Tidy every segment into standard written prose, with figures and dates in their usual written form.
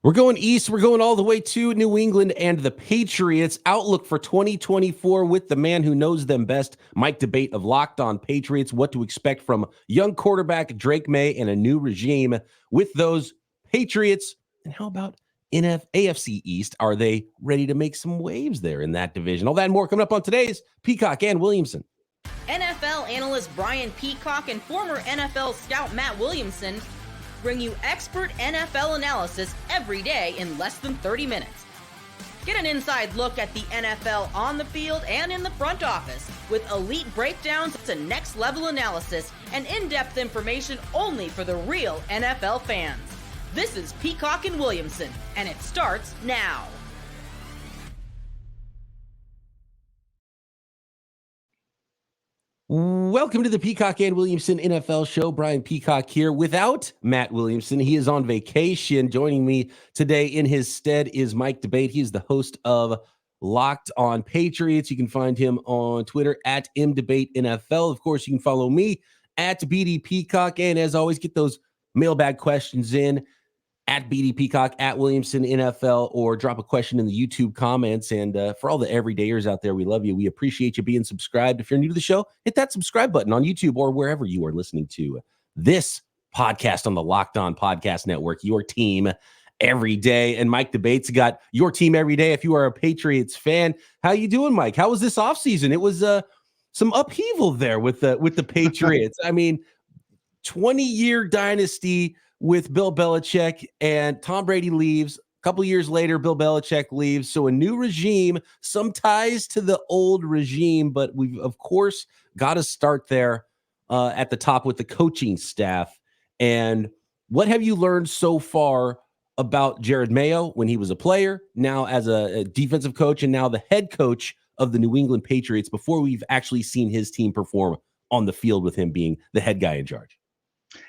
We're going east. We're going all the way to New England and the Patriots. Outlook for 2024 with the man who knows them best, Mike Debate of Locked On Patriots. What to expect from young quarterback Drake Maye and a new regime with those Patriots. And how about AFC East? Are they ready to make some waves there in that division? All that and more coming up on today's Peacock and Williamson. NFL analyst Brian Peacock and former NFL scout Matt Williamson bring you expert NFL analysis every day in less than 30 minutes. Get an inside look at the NFL on the field and in the front office with elite breakdowns to next-level analysis and in-depth information only for the real NFL fans. This is Peacock and Williamson, and it starts now. Welcome to the Peacock and Williamson NFL Show. Brian Peacock here without Matt Williamson. He is on vacation. Joining me today in his stead is Mike Debate. He is the host of Locked On Patriots. You can find him on Twitter at MDebateNFL. Of course, you can follow me at BD Peacock. And as always, get those mailbag questions in at BD Peacock, at Williamson NFL, or drop a question in the YouTube comments. And for all the everydayers out there, we love you. We appreciate you being subscribed. If you're new to the show, hit that subscribe button on YouTube or wherever you are listening to this podcast on the Locked On Podcast Network, your team every day. And Mike Debate's got your team every day if you are a Patriots fan. How you doing, Mike? How was this offseason? It was some upheaval there with the Patriots. I mean, 20-year dynasty with Bill Belichick, and Tom Brady leaves. A couple years later, Bill Belichick leaves. So a new regime, some ties to the old regime, but we've, of course, got to start there at the top with the coaching staff. And what have you learned so far about Jerod Mayo when he was a player, now as a defensive coach, and now the head coach of the New England Patriots before we've actually seen his team perform on the field with him being the head guy in charge?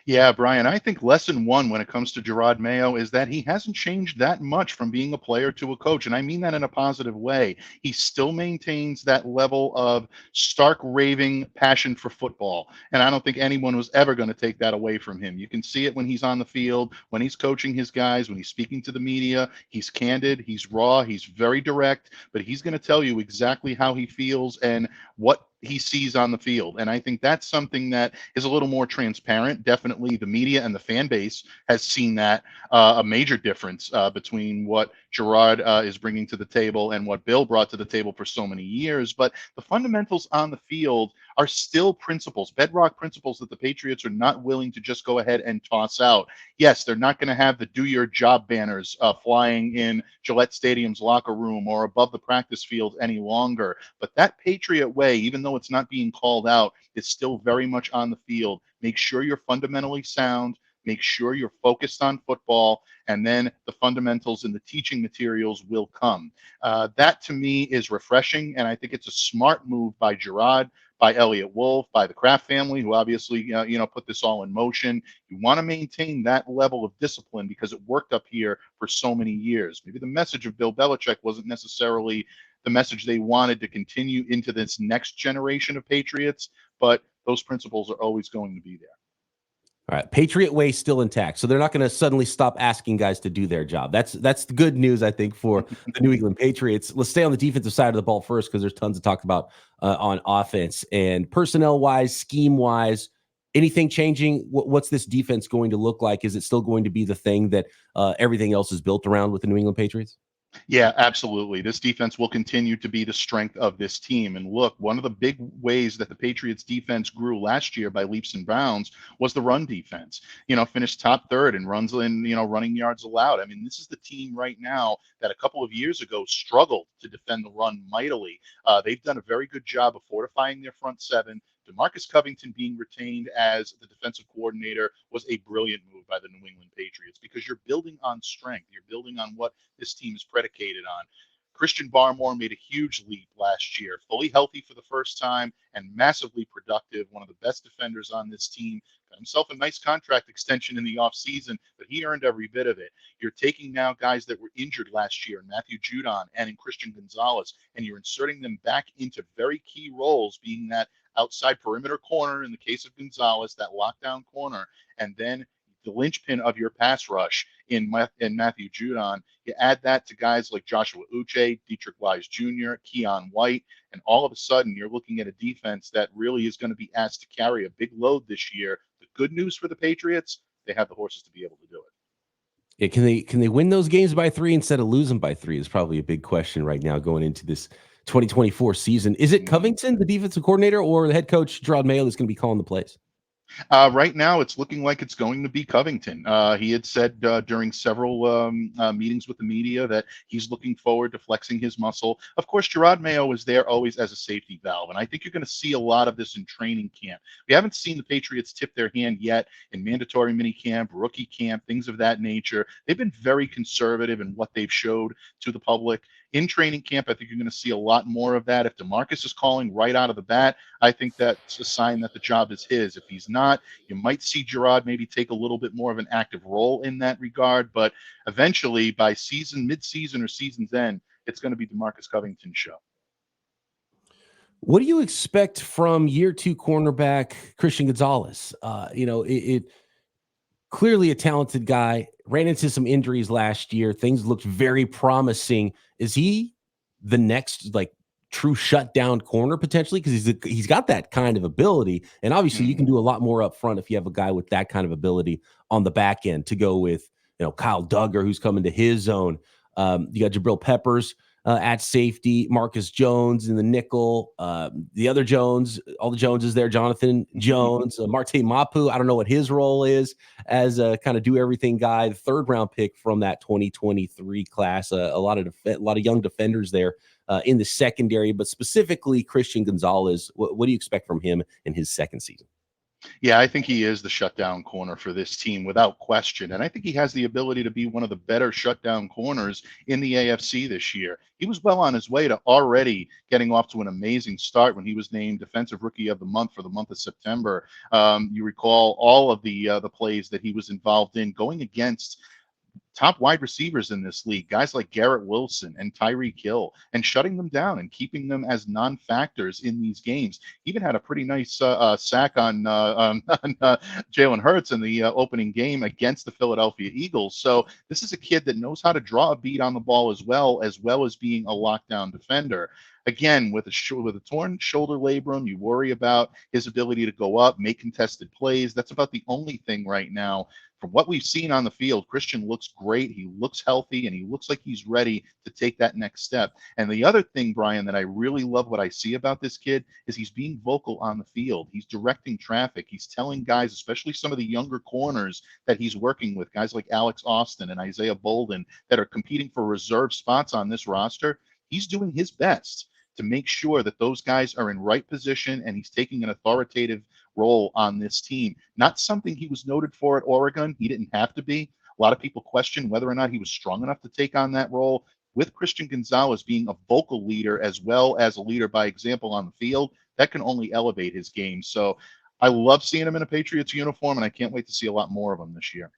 Yeah, Brian, I think lesson one when it comes to Jerod Mayo is that he hasn't changed that much from being a player to a coach. And I mean that in a positive way. He still maintains that level of stark raving passion for football. And I don't think anyone was ever going to take that away from him. You can see it when he's on the field, when he's coaching his guys, when he's speaking to the media. He's candid, he's raw, he's very direct, but he's going to tell you exactly how he feels and what he sees on the field. And I think that's something that is a little more transparent. Definitely the media and the fan base has seen that a major difference between what Jerod is bringing to the table and what Bill brought to the table for so many years. But the fundamentals on the field are still principles, bedrock principles that the Patriots are not willing to just go ahead and toss out. Yes, they're not going to have the do your job banners flying in Gillette Stadium's locker room or above the practice field any longer. But that Patriot way, even though it's not being called out, is still very much on the field. Make sure you're fundamentally sound. Make sure you're focused on football, and then the fundamentals and the teaching materials will come. That, to me, is refreshing, and I think it's a smart move by Jerod, by Elliott Wolf, by the Kraft family, who obviously put this all in motion. You want to maintain that level of discipline because it worked up here for so many years. Maybe the message of Bill Belichick wasn't necessarily the message they wanted to continue into this next generation of Patriots, but those principles are always going to be there. All right, Patriot way still intact, so they're not going to suddenly stop asking guys to do their job. That's the good news, I think, for the New England Patriots. Let's stay on the defensive side of the ball first, because there's tons to talk about on offense and personnel-wise, scheme-wise. Anything changing? What's this defense going to look like? Is it still going to be the thing that everything else is built around with the New England Patriots? Yeah, absolutely. This defense will continue to be the strength of this team. And look, one of the big ways that the Patriots defense grew last year by leaps and bounds was the run defense. Finished top third in runs in, running yards allowed. I mean, this is the team right now that a couple of years ago struggled to defend the run mightily. They've done a very good job of fortifying their front seven. DeMarcus Covington being retained as the defensive coordinator was a brilliant move by the New England Patriots because you're building on strength. You're building on what this team is predicated on. Christian Barmore made a huge leap last year, fully healthy for the first time and massively productive, one of the best defenders on this team. Got himself a nice contract extension in the offseason, but he earned every bit of it. You're taking now guys that were injured last year, Matthew Judon and in Christian Gonzalez, and you're inserting them back into very key roles, being that outside perimeter corner in the case of Gonzalez, that lockdown corner, and then the linchpin of your pass rush in Matthew Judon. You add that to guys like Joshua Uche, Dietrich Wise Jr., Keon White, and all of a sudden you're looking at a defense that really is going to be asked to carry a big load this year. The good news for the Patriots, they have the horses to be able to do it. Yeah, can they win those games by 3 instead of losing by 3 is probably a big question right now going into this 2024 season. Is it Covington, the defensive coordinator, or the head coach Jerod Mayo that's going to be calling the plays? Right now, it's looking like it's going to be Covington. He had said during several meetings with the media that he's looking forward to flexing his muscle. Of course, Jerod Mayo is there always as a safety valve, and I think you're going to see a lot of this in training camp. We haven't seen the Patriots tip their hand yet in mandatory minicamp, rookie camp, things of that nature. They've been very conservative in what they've showed to the public. In training camp, I think you're going to see a lot more of that. If DeMarcus is calling right out of the bat, I think that's a sign that the job is his. If he's not, you might see Jerod maybe take a little bit more of an active role in that regard. But eventually, by mid-season or season's end, it's going to be DeMarcus Covington's show. What do you expect from year 2 cornerback Christian Gonzalez? It clearly a talented guy, ran into some injuries last year. Things looked very promising. Is he the next true shutdown corner potentially? Because he's got that kind of ability, and obviously you can do a lot more up front if you have a guy with that kind of ability on the back end to go with. Kyle Duggar, who's coming to his zone. You got Jabril Peppers at safety, Marcus Jones in the nickel, the other Jones, all the Joneses there, Jonathan Jones, Marte Mapu. I don't know what his role is as a kind of do everything guy, the 3rd round pick from that 2023 class. A lot of young defenders there in the secondary, but specifically Christian Gonzalez. What do you expect from him in his second season? Yeah, I think he is the shutdown corner for this team without question. And I think he has the ability to be one of the better shutdown corners in the AFC this year. He was well on his way to already getting off to an amazing start when he was named Defensive Rookie of the Month for the month of September. You recall all of the plays that he was involved in going against top wide receivers in this league, guys like Garrett Wilson and Tyreek Hill, and shutting them down and keeping them as non-factors in these games. He even had a pretty nice sack on Jalen Hurts in the opening game against the Philadelphia Eagles. So this is a kid that knows how to draw a beat on the ball as well as being a lockdown defender. Again, with a torn shoulder labrum, you worry about his ability to go up, make contested plays. That's about the only thing right now. From what we've seen on the field, Christian looks great. He looks healthy, and he looks like he's ready to take that next step. And the other thing, Brian, that I really love what I see about this kid is he's being vocal on the field. He's directing traffic. He's telling guys, especially some of the younger corners that he's working with, guys like Alex Austin and Isaiah Bolden that are competing for reserve spots on this roster. He's doing his best to make sure that those guys are in right position, and he's taking an authoritative role on this team. Not something he was noted for at Oregon. He didn't have to be. A lot of people question whether or not he was strong enough to take on that role. With Christian Gonzalez being a vocal leader as well as a leader by example on the field, that can only elevate his game. So I love seeing him in a Patriots uniform, and I can't wait to see a lot more of him this year.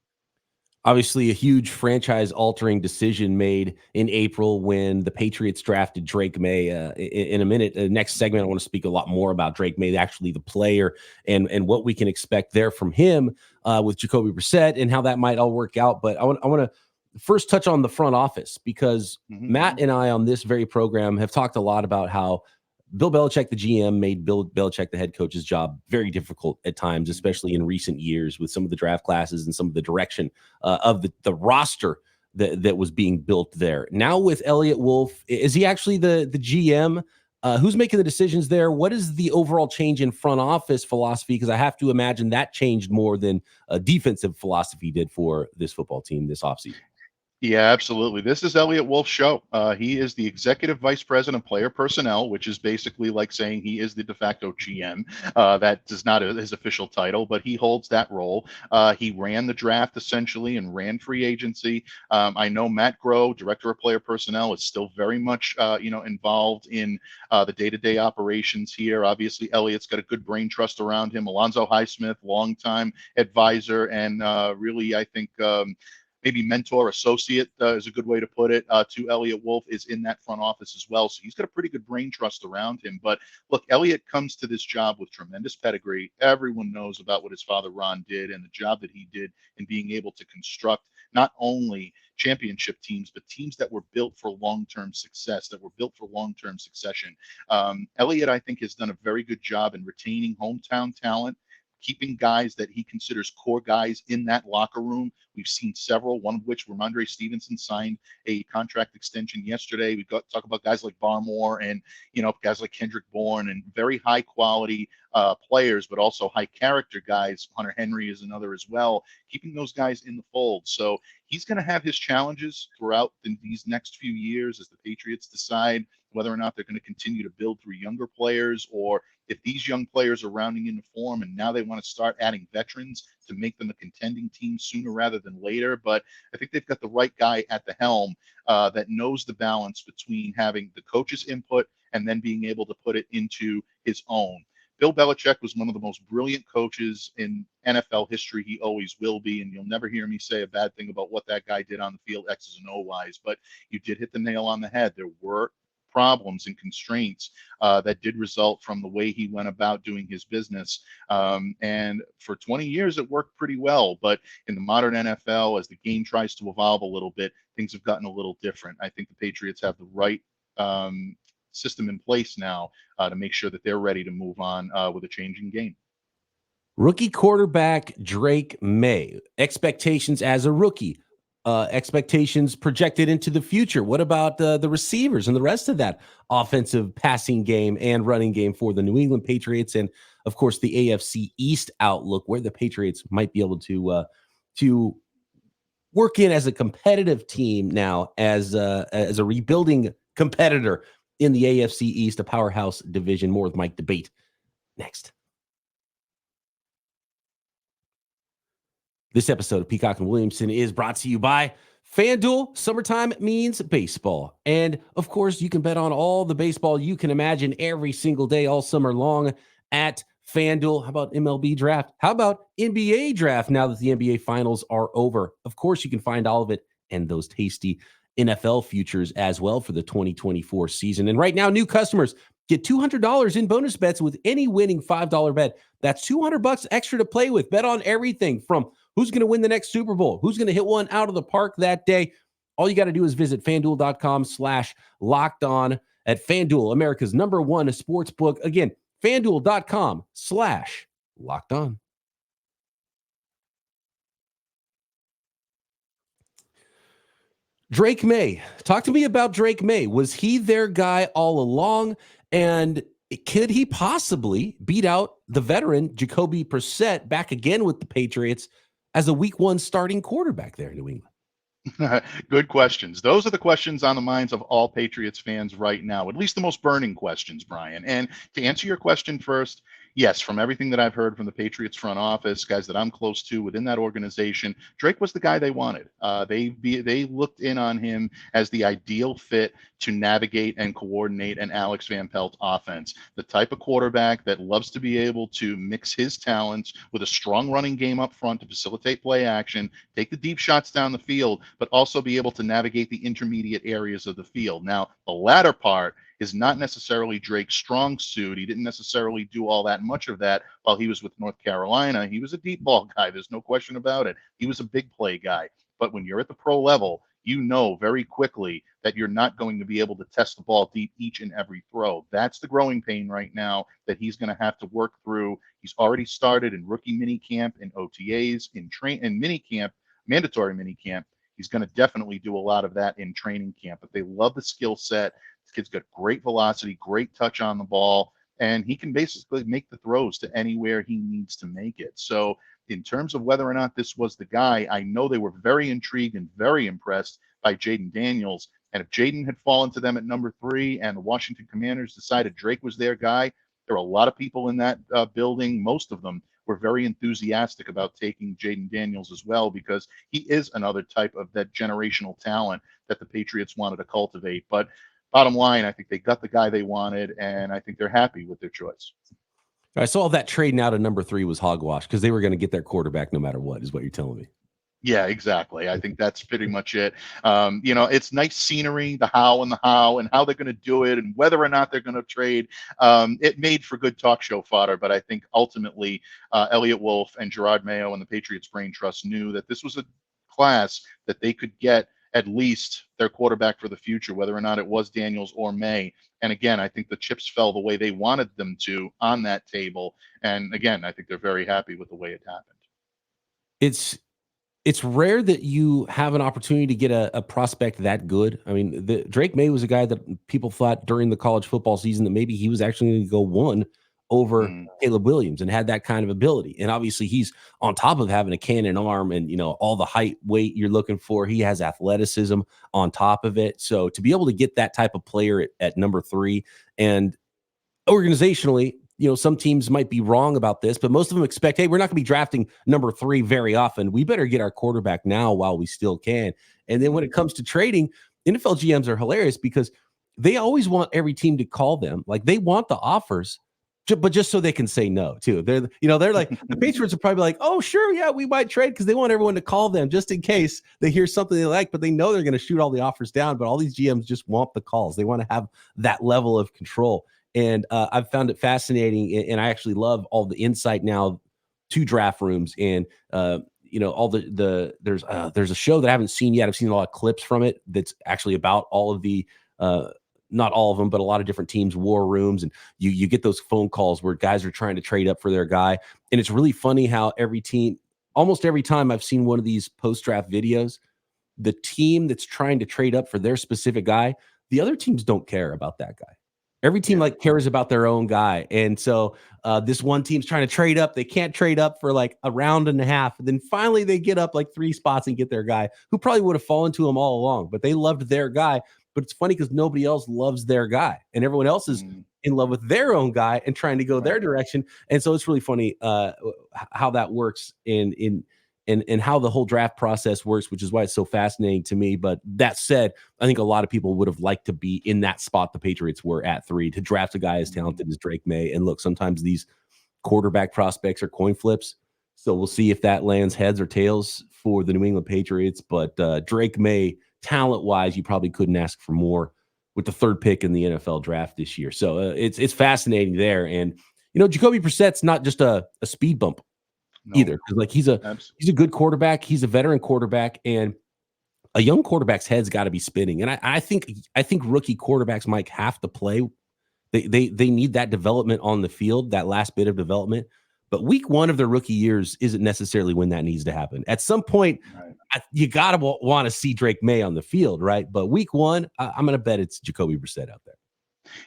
Obviously, a huge franchise-altering decision made in April when the Patriots drafted Drake Maye. In a minute, next segment, I want to speak a lot more about Drake Maye, actually the player, and what we can expect there from him with Jacoby Brissett and how that might all work out. But I want to first touch on the front office because Matt and I on this very program have talked a lot about how Bill Belichick, the GM, made Bill Belichick, the head coach's job very difficult at times, especially in recent years with some of the draft classes and some of the direction of the roster that was being built there. Now with Elliott Wolf, is he actually the GM? Who's making the decisions there? What is the overall change in front office philosophy? Because I have to imagine that changed more than a defensive philosophy did for this football team this offseason. Yeah, absolutely. This is Elliott Wolf's show. He is the executive vice president of player personnel, which is basically like saying he is the de facto GM. That is not his official title, but he holds that role. He ran the draft essentially and ran free agency. I know Matt Groh, director of player personnel, is still very much involved in the day-to-day operations here. Obviously, Elliott's got a good brain trust around him. Alonzo Highsmith, longtime advisor, and really, I think maybe mentor, associate is a good way to put it, to Elliott Wolf, is in that front office as well. So he's got a pretty good brain trust around him. But look, Elliott comes to this job with tremendous pedigree. Everyone knows about what his father Ron did and the job that he did in being able to construct not only championship teams, but teams that were built for long-term success, that were built for long-term succession. Elliott, I think, has done a very good job in retaining hometown talent, keeping guys that he considers core guys in that locker room. We've seen several, one of which Ramondre Stevenson signed a contract extension yesterday. We've got to talk about guys like Barmore and, guys like Kendrick Bourne, and very high quality players, but also high character guys. Hunter Henry is another as well, keeping those guys in the fold. So he's going to have his challenges throughout these next few years as the Patriots decide whether or not they're going to continue to build through younger players, or if these young players are rounding into form and now they want to start adding veterans to make them a contending team sooner rather than later. But I think they've got the right guy at the helm that knows the balance between having the coach's input and then being able to put it into his own. Bill Belichick was one of the most brilliant coaches in NFL history. He always will be, and you'll never hear me say a bad thing about what that guy did on the field, X's and O wise. But you did hit the nail on the head. There were problems and constraints that did result from the way he went about doing his business. And for 20 years, it worked pretty well. But in the modern NFL, as the game tries to evolve a little bit, things have gotten a little different. I think the Patriots have the right system in place now to make sure that they're ready to move on with a changing game. Rookie quarterback Drake Maye. Expectations as a rookie. Expectations projected into the future. What about the receivers and the rest of that offensive passing game and running game for the New England Patriots, and of course the AFC East outlook, where the Patriots might be able to work in as a competitive team now, as a rebuilding competitor in the AFC East, a powerhouse division. More with Mike Debate next. This episode of Peacock and Williamson is brought to you by FanDuel. Summertime means baseball. And, of course, you can bet on all the baseball you can imagine every single day all summer long at FanDuel. How about MLB draft? How about NBA draft now that the NBA finals are over? Of course, you can find all of it and those tasty NFL futures as well for the 2024 season. And right now, new customers get $200 in bonus bets with any winning $5 bet. That's $200 extra to play with. Bet on everything from who's going to win the next Super Bowl, who's going to hit one out of the park that day. All you got to do is visit FanDuel.com/lockedon at FanDuel, America's #1 sports book. Again, FanDuel.com/lockedon. Drake Maye. Talk to me about Drake Maye. Was he their guy all along? And could he possibly beat out the veteran Jacoby Brissett back again with the Patriots as a week 1 starting quarterback there in New England? Good questions. Those are the questions on the minds of all Patriots fans right now, at least the most burning questions, Brian. And to answer your question first, yes, from everything that I've heard from the Patriots front office, guys that I'm close to within that organization, Drake was the guy they wanted. They looked in on him as the ideal fit to navigate and coordinate an Alex Van Pelt offense, the type of quarterback that loves to be able to mix his talents with a strong running game up front to facilitate play action, take the deep shots down the field, but also be able to navigate the intermediate areas of the field. Now, the latter part is not necessarily Drake's strong suit. He didn't necessarily do all that much of that while he was with North Carolina. He was a deep ball guy. There's no question about it. He was a big play guy. But when you're at the pro level, you know very quickly that you're not going to be able to test the ball deep each and every throw. That's the growing pain right now that he's going to have to work through. He's already started in rookie mini camp, in OTAs, in mini camp, mandatory mini camp. He's going to definitely do a lot of that in training camp. But they love the skill set. This kid's got great velocity, great touch on the ball, and he can basically make the throws to anywhere he needs to make it. So in terms of whether or not this was the guy, I know they were very intrigued and very impressed by Jaden Daniels. And if Jaden had fallen to them at number 3 and the Washington Commanders decided Drake was their guy, there were a lot of people in that building. Most of them were very enthusiastic about taking Jaden Daniels as well, because he is another type of that generational talent that the Patriots wanted to cultivate. But bottom line, I think they got the guy they wanted, and I think they're happy with their choice. I saw that trading out of number 3 was hogwash because they were going to get their quarterback no matter what, is what you're telling me. Yeah, exactly. I think that's pretty much it. It's nice scenery, the how and how they're going to do it and whether or not they're going to trade. It made for good talk show fodder, but I think ultimately Elliott Wolf and Jerod Mayo and the Patriots Brain Trust knew that this was a class that they could get at least their quarterback for the future, whether or not it was Daniels or May. And again, I think the chips fell the way they wanted them to on that table. And again, I think they're very happy with the way it happened. It's rare that you have an opportunity to get a prospect that good. I mean, Drake Maye was a guy that people thought during the college football season that maybe he was actually going to go one over Caleb Williams and had that kind of ability. And obviously he's on top of having a cannon arm and, all the height, weight you're looking for. He has athleticism on top of it. So to be able to get that type of player at number 3, and organizationally, some teams might be wrong about this, but most of them expect, hey, we're not going to be drafting number 3 very often. We better get our quarterback now while we still can. And then when it comes to trading, NFL GMs are hilarious because they always want every team to call them. Like they want the offers, but just so they can say no too. They're like, the Patriots are probably like, oh, sure. Yeah, we might trade because they want everyone to call them just in case they hear something they like, but they know they're going to shoot all the offers down. But all these GMs just want the calls. They want to have that level of control. And I've found it fascinating, and I actually love all the insight now to draft rooms. And all there's a show that I haven't seen yet. I've seen a lot of clips from it that's actually about all of the not all of them, but a lot of different teams' war rooms, and you get those phone calls where guys are trying to trade up for their guy. And it's really funny how every team, almost every time I've seen one of these post-draft videos, the team that's trying to trade up for their specific guy, the other teams don't care about that guy. Every team cares about their own guy. And so this one team's trying to trade up. They can't trade up for like a round and a half. And then finally they get up like 3 spots and get their guy who probably would have fallen to them all along, but they loved their guy. But it's funny because nobody else loves their guy and everyone else is in love with their own guy and trying to go their direction. And so it's really funny how that works and how the whole draft process works, which is why it's so fascinating to me. But that said, I think a lot of people would have liked to be in that spot the Patriots were at 3 to draft a guy as talented as Drake Maye. And look, sometimes these quarterback prospects are coin flips. So we'll see if that lands heads or tails for the New England Patriots. But Drake Maye, talent-wise, you probably couldn't ask for more with the 3rd pick in the NFL draft this year. So it's fascinating there. And, Jacoby Brissett's not just a speed bump. Either, because like he's a good quarterback, he's a veteran quarterback, and a young quarterback's head's got to be spinning. And I think rookie quarterbacks might have to play. They need that development on the field, that last bit of development. But week 1 of their rookie years isn't necessarily when that needs to happen. At some point, you gotta want to see Drake Maye on the field, right? But week 1, I'm gonna bet it's Jacoby Brissett out there.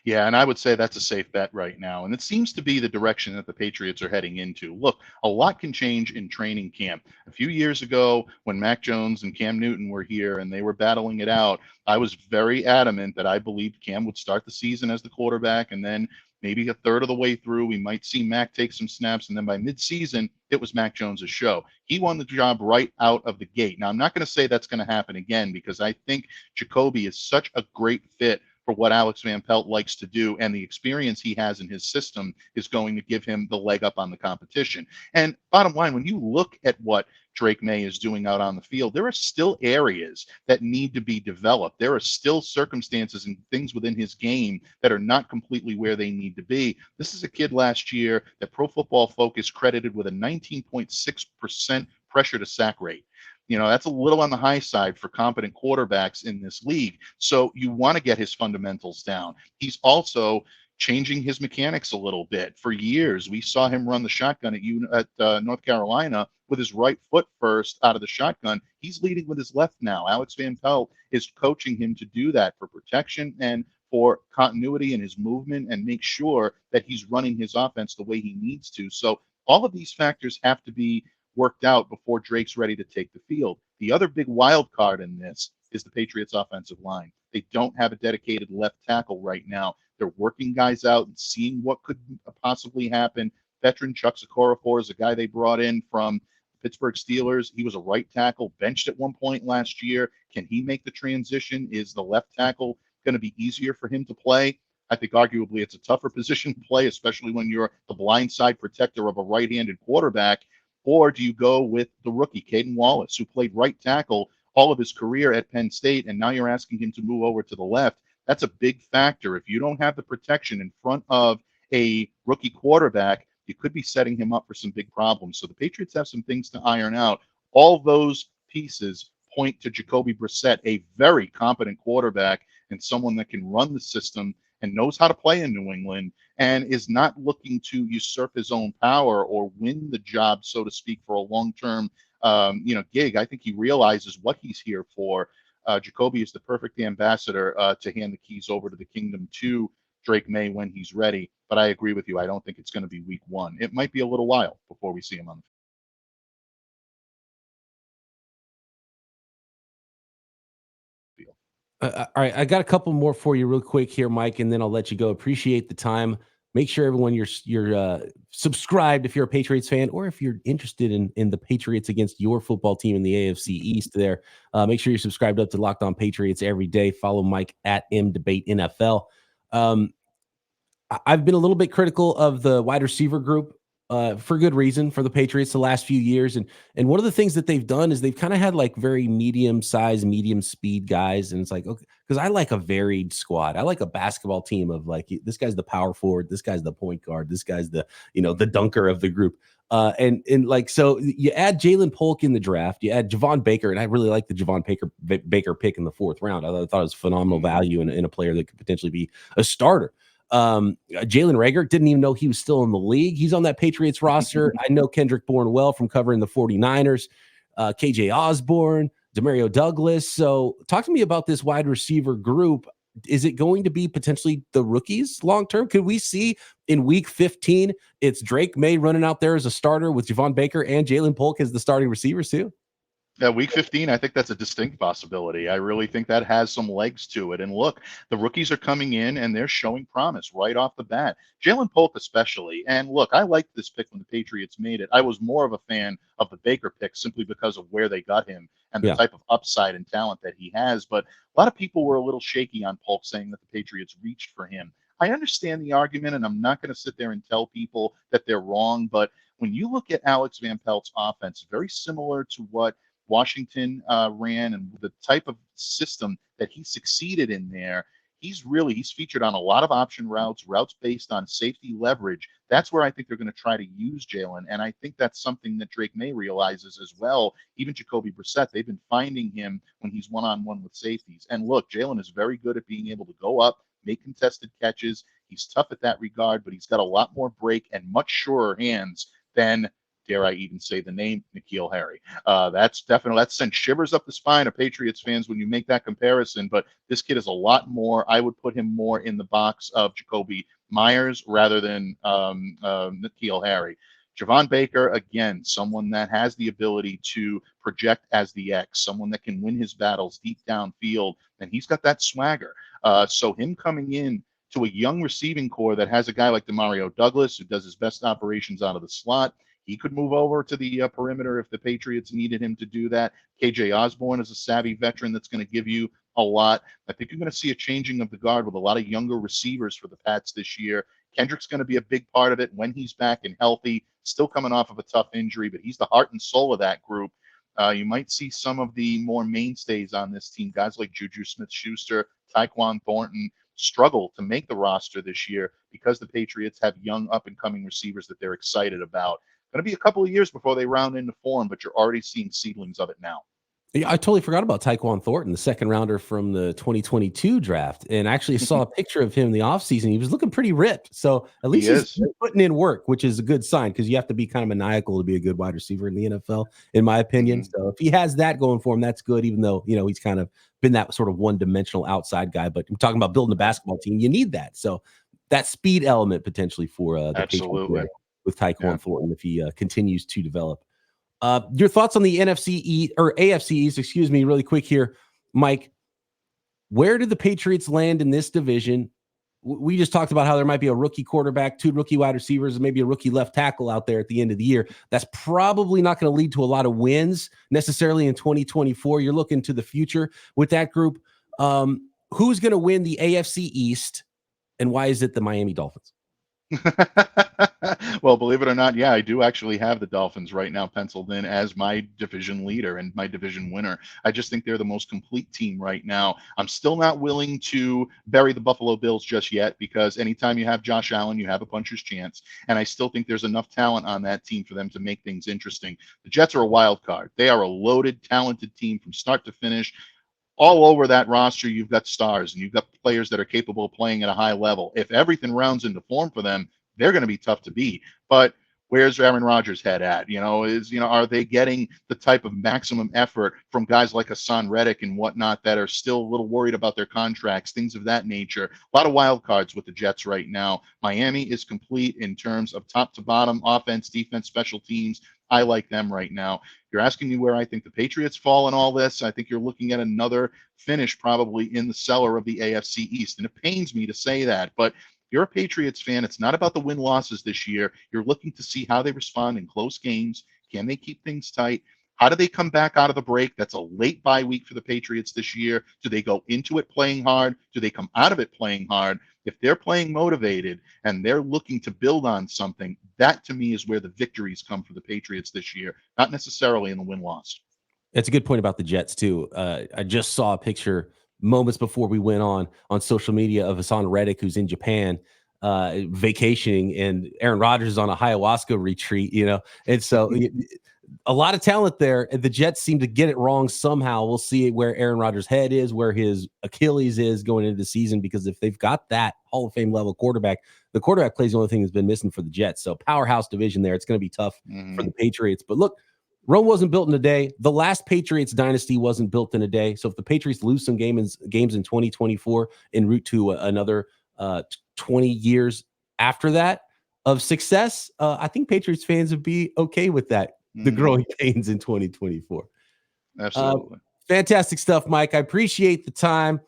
Yeah, and I would say that's a safe bet right now. And it seems to be the direction that the Patriots are heading into. Look, a lot can change in training camp. A few years ago, when Mac Jones and Cam Newton were here and they were battling it out, I was very adamant that I believed Cam would start the season as the quarterback, and then maybe a third of the way through, we might see Mac take some snaps, and then by midseason, it was Mac Jones's show. He won the job right out of the gate. Now, I'm not going to say that's going to happen again because I think Jacoby is such a great fit for what Alex Van Pelt likes to do, and the experience he has in his system is going to give him the leg up on the competition. And bottom line, when you look at what Drake Maye is doing out on the field, there are still areas that need to be developed. There are still circumstances and things within his game that are not completely where they need to be. This is a kid last year that Pro Football Focus credited with a 19.6% pressure to sack rate. That's a little on the high side for competent quarterbacks in this league. So you want to get his fundamentals down. He's also changing his mechanics a little bit. For years, we saw him run the shotgun at North Carolina with his right foot first out of the shotgun. He's leading with his left now. Alex Van Pelt is coaching him to do that for protection and for continuity in his movement and make sure that he's running his offense the way he needs to. So all of these factors have to be worked out before Drake's ready to take the field. The other big wild card in this is the Patriots offensive line. They don't have a dedicated left tackle right now. They're working guys out and seeing what could possibly happen. Veteran Chuck Okorafor is a guy they brought in from Pittsburgh Steelers. He was a right tackle, benched at one point last year. Can he make the transition? Is the left tackle going to be easier for him to play? I think arguably it's a tougher position to play, especially when you're the blindside protector of a right-handed quarterback. Or do you go with the rookie, Caden Wallace, who played right tackle all of his career at Penn State, and now you're asking him to move over to the left? That's a big factor. If you don't have the protection in front of a rookie quarterback, you could be setting him up for some big problems. So the Patriots have some things to iron out. All those pieces point to Jacoby Brissett, a very competent quarterback and someone that can run the system and knows how to play in New England and is not looking to usurp his own power or win the job, so to speak, for a long-term gig. I think he realizes what he's here for. Jacoby is the perfect ambassador to hand the keys over to the kingdom to Drake Maye when he's ready. But I agree with you. I don't think it's going to be week one. It might be a little while before we see him on the field. All right, I got a couple more for you real quick here, Mike, and then I'll let you go. Appreciate the time. Make sure everyone you're subscribed if you're a Patriots fan, or if you're interested in the Patriots against your football team in the AFC East. There, make sure you're subscribed up to Locked On Patriots every day. Follow Mike at MDebateNFL. I've been a little bit critical of the wide receiver group for good reason for the Patriots the last few years. And one of the things that they've done is they've kind of had like very medium size, medium speed guys. And it's like, okay, because I like a varied squad. I like a basketball team of like, this guy's the power forward, this guy's the point guard, this guy's the, the dunker of the group. And like, so you add Jalen Polk in the draft, you add Javon Baker, and I really like the Javon Baker pick in the 4th round. I thought it was phenomenal value in a player that could potentially be a starter. Jalen Reagor, didn't even know he was still in the league. He's on that Patriots roster. I know Kendrick Bourne well from covering the 49ers, KJ Osborne, Demario Douglas. So talk to me about this wide receiver group. Is it going to be potentially the rookies long-term? Could we see in week 15, it's Drake Maye running out there as a starter with Javon Baker and Jalen Polk as the starting receivers too? Yeah, week 15, I think that's a distinct possibility. I really think that has some legs to it. And look, the rookies are coming in and they're showing promise right off the bat. Jalen Polk especially. And look, I liked this pick when the Patriots made it. I was more of a fan of the Baker pick simply because of where they got him and the type of upside and talent that he has. But a lot of people were a little shaky on Polk, saying that the Patriots reached for him. I understand the argument, and I'm not going to sit there and tell people that they're wrong. But when you look at Alex Van Pelt's offense, very similar to what Washington ran and the type of system that he succeeded in there, he's featured on a lot of option routes based on safety leverage. That's where I think they're going to try to use Jalen. And I think that's something that Drake Maye realizes as well. Even Jacoby Brissett, they've been finding him when he's one-on-one with safeties. And look, Jalen is very good at being able to go up, make contested catches. He's tough at that regard, but he's got a lot more break and much surer hands than, dare I even say the name, N'Keal Harry. That sent shivers up the spine of Patriots fans when you make that comparison. But this kid is a lot more. I would put him more in the box of Jacoby Myers rather than N'Keal Harry. Javon Baker, again, someone that has the ability to project as the X, someone that can win his battles deep downfield, and he's got that swagger. So him coming in to a young receiving core that has a guy like Demario Douglas, who does his best operations out of the slot. He could move over to the perimeter if the Patriots needed him to do that. KJ Osborne is a savvy veteran that's going to give you a lot. I think you're going to see a changing of the guard with a lot of younger receivers for the Pats this year. Kendrick's going to be a big part of it when he's back and healthy, still coming off of a tough injury, but he's the heart and soul of that group. You might see some of the more mainstays on this team, guys like Juju Smith-Schuster, Tyquan Thornton, struggle to make the roster this year because the Patriots have young up-and-coming receivers that they're excited about. Going to be a couple of years before they round into form, but you're already seeing seedlings of it now. Yeah, I totally forgot about Tyquan Thornton, the 2nd rounder from the 2022 draft, and actually saw a picture of him in the offseason. He was looking pretty ripped. So at least he's putting in work, which is a good sign because you have to be kind of maniacal to be a good wide receiver in the NFL, in my opinion. So if he has that going for him, that's good, even though, he's kind of been that sort of one-dimensional outside guy. But I'm talking about building a basketball team. You need that. So that speed element potentially for the Patriots with Tyquan Thornton if he continues to develop. Your thoughts on the NFC East or AFC East, excuse me, really quick here, Mike. Where did the Patriots land in this division? We just talked about how there might be a rookie quarterback, 2 rookie wide receivers, and maybe a rookie left tackle out there at the end of the year. That's probably not going to lead to a lot of wins necessarily in 2024. You're looking to the future with that group. Who's going to win the AFC East, and why is it the Miami Dolphins? Well, believe it or not, yeah, I do actually have the Dolphins right now penciled in as my division leader and my division winner. I just think they're the most complete team right now. I'm still not willing to bury the Buffalo Bills just yet, because anytime you have Josh Allen, you have a puncher's chance. And I still think there's enough talent on that team for them to make things interesting. The Jets are a wild card. They are a loaded, talented team from start to finish. All over that roster, you've got stars and you've got players that are capable of playing at a high level. If everything rounds into form for them, they're going to be tough to beat. But where's Aaron Rodgers' head at? Are they getting the type of maximum effort from guys like Hassan Reddick and whatnot that are still a little worried about their contracts, things of that nature? A lot of wild cards with the Jets right now. Miami is complete in terms of top to bottom, offense, defense, special teams. I like them right now. You're asking me where I think the Patriots fall in all this. I think you're looking at another finish probably in the cellar of the AFC East. And it pains me to say that, but you're a Patriots fan. It's not about the win-losses this year. You're looking to see how they respond in close games. Can they keep things tight? How do they come back out of the break? That's a late bye week for the Patriots this year. Do they go into it playing hard? Do they come out of it playing hard? If they're playing motivated and they're looking to build on something, that to me is where the victories come for the Patriots this year, not necessarily in the win-loss. That's a good point about the Jets too. I just saw a picture moments before we went on social media of Hassan Reddick, who's in Japan vacationing, and Aaron Rodgers is on a ayahuasca retreat, and so a lot of talent there. The Jets seem to get it wrong somehow. We'll see where Aaron Rodgers' head is, where his Achilles is going into the season, because if they've got that Hall of Fame level quarterback, the quarterback play is the only thing that's been missing for the Jets. So powerhouse division there. It's going to be tough for the Patriots. But look, Rome wasn't built in a day. The last Patriots dynasty wasn't built in a day. So if the Patriots lose some games in 2024 en route to another 20 years after that of success, I think Patriots fans would be okay with that. The growing pains in 2024. Absolutely. Fantastic stuff, Mike. I appreciate the time.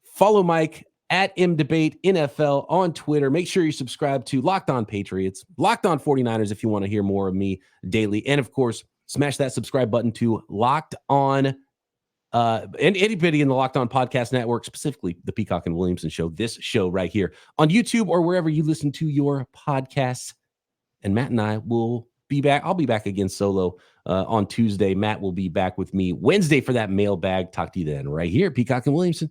Follow Mike at MDebate NFL on Twitter. Make sure you subscribe to Locked On Patriots, Locked On 49ers if you want to hear more of me daily. And of course, smash that subscribe button to Locked On and anybody in the Locked On Podcast Network, specifically the Peacock and Williamson Show, this show right here on YouTube or wherever you listen to your podcasts. And Matt and I will be back. I'll be back again solo on Tuesday. Matt will be back with me Wednesday for that mailbag. Talk to you then right here, Peacock and Williamson.